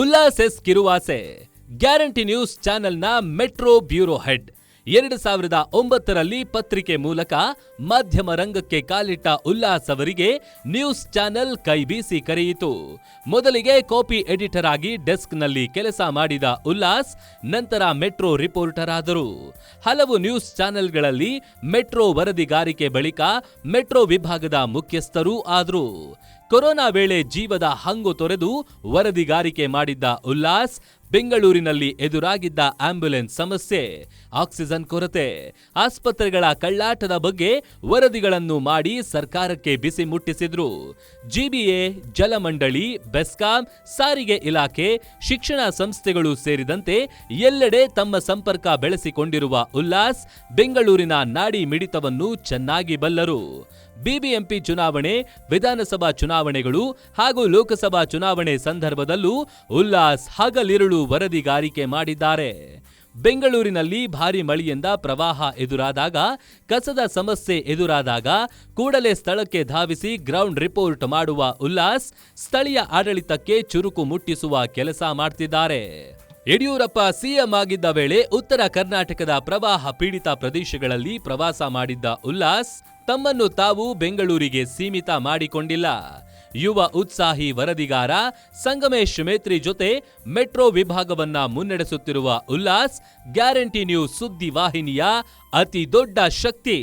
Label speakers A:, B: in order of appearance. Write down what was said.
A: Ullas S ಕಿರುವಾಸೆ guarantee news ಚಾನೆಲ್ನ metro bureau head 2009ರಲ್ಲಿ ಪತ್ರಿಕೆ ಮೂಲಕ ಮಾಧ್ಯಮ ರಂಗಕ್ಕೆ ಕಾಲಿಟ್ಟ ಉಲ್ಲಾಸ್ ಅವರಿಗೆ ನ್ಯೂಸ್ ಚಾನೆಲ್ ಕೈಬೀಸಿ ಕರೆಯಿತು. ಮೊದಲಿಗೆ ಕಾಪಿ ಎಡಿಟರ್ ಆಗಿ ಡೆಸ್ಕ್ನಲ್ಲಿ ಕೆಲಸ ಮಾಡಿದ ಉಲ್ಲಾಸ್ ನಂತರ ಮೆಟ್ರೋ ರಿಪೋರ್ಟರ್ ಆದರು. ಹಲವು ನ್ಯೂಸ್ ಚಾನೆಲ್ಗಳಲ್ಲಿ ಮೆಟ್ರೋ ವರದಿಗಾರಿಕೆ ಬಳಿಕ ಮೆಟ್ರೋ ವಿಭಾಗದ ಮುಖ್ಯಸ್ಥರೂ ಆದರು. ಕೊರೋನಾ ವೇಳೆ ಜೀವದ ಹಂಗು ತೊರೆದು ವರದಿಗಾರಿಕೆ ಮಾಡಿದ್ದ ಉಲ್ಲಾಸ್ ಬೆಂಗಳೂರಿನಲ್ಲಿ ಎದುರಾಗಿದ್ದ ಆಂಬ್ಯುಲೆನ್ಸ್ ಸಮಸ್ಯೆ, ಆಕ್ಸಿಜನ್ ಕೊರತೆ, ಆಸ್ಪತ್ರೆಗಳ ಕಳ್ಳಾಟದ ಬಗ್ಗೆ ವರದಿಗಳನ್ನು ಮಾಡಿ ಸರ್ಕಾರಕ್ಕೆ ಬಿಸಿ ಮುಟ್ಟಿಸಿದ್ರು. ಜಿಬಿಎ, ಜಲಮಂಡಳಿ, ಬೆಸ್ಕಾಂ, ಸಾರಿಗೆ ಇಲಾಖೆ, ಶಿಕ್ಷಣ ಸಂಸ್ಥೆಗಳು ಸೇರಿದಂತೆ ಎಲ್ಲೆಡೆ ತಮ್ಮ ಸಂಪರ್ಕ ಬೆಳೆಸಿಕೊಂಡಿರುವ ಉಲ್ಲಾಸ್ ಬೆಂಗಳೂರಿನ ನಾಡಿ ಮಿಡಿತವನ್ನು ಚೆನ್ನಾಗಿ ಬಲ್ಲರು. ಬಿಬಿಎಂಪಿ ಚುನಾವಣೆ, ವಿಧಾನಸಭಾ ಚುನಾವಣೆಗಳು ಹಾಗೂ ಲೋಕಸಭಾ ಚುನಾವಣೆ ಸಂದರ್ಭದಲ್ಲೂ ಉಲ್ಲಾಸ್ ಹಗಲಿರುಳು ವರದಿಗಾರಿಕೆ ಮಾಡಿದ್ದಾರೆ. ಬೆಂಗಳೂರಿನಲ್ಲಿ ಭಾರಿ ಮಳೆಯಿಂದ ಪ್ರವಾಹ ಎದುರಾದಾಗ, ಕಸದ ಸಮಸ್ಯೆ ಎದುರಾದಾಗ ಕೂಡಲೇ ಸ್ಥಳಕ್ಕೆ ಧಾವಿಸಿ ಗ್ರೌಂಡ್ ರಿಪೋರ್ಟ್ ಮಾಡುವ ಉಲ್ಲಾಸ್ ಸ್ಥಳೀಯ ಆಡಳಿತಕ್ಕೆ ಚುರುಕು ಮುಟ್ಟಿಸುವ ಕೆಲಸ ಮಾಡ್ತಿದ್ದಾರೆ. ಯಡಿಯೂರಪ್ಪ ಸಿಎಂ ಆಗಿದ್ದ ವೇಳೆ ಉತ್ತರ ಕರ್ನಾಟಕದ ಪ್ರವಾಹ ಪೀಡಿತ ಪ್ರದೇಶಗಳಲ್ಲಿ ಪ್ರವಾಸ ಮಾಡಿದ್ದ ಉಲ್ಲಾಸ್ ತಮ್ಮನ್ನು ತಾವು ಬೆಂಗಳೂರಿಗೆ ಸೀಮಿತ ಮಾಡಿಕೊಂಡಿಲ್ಲ. ಯುವ ಉತ್ಸಾಹಿ ವರದಿಗಾರ ಸಂಗಮೇಶ್ ಮೇತ್ರಿ ಜೊತೆ ಮೆಟ್ರೋ ವಿಭಾಗವನ್ನ ಮುನ್ನಡೆಸುತ್ತಿರುವ ಉಲ್ಲಾಸ್ ಗ್ಯಾರಂಟಿ ನ್ಯೂಸ್ ಸುದ್ದಿ ವಾಹಿನಿಯ ಅತಿ ದೊಡ್ಡ ಶಕ್ತಿ.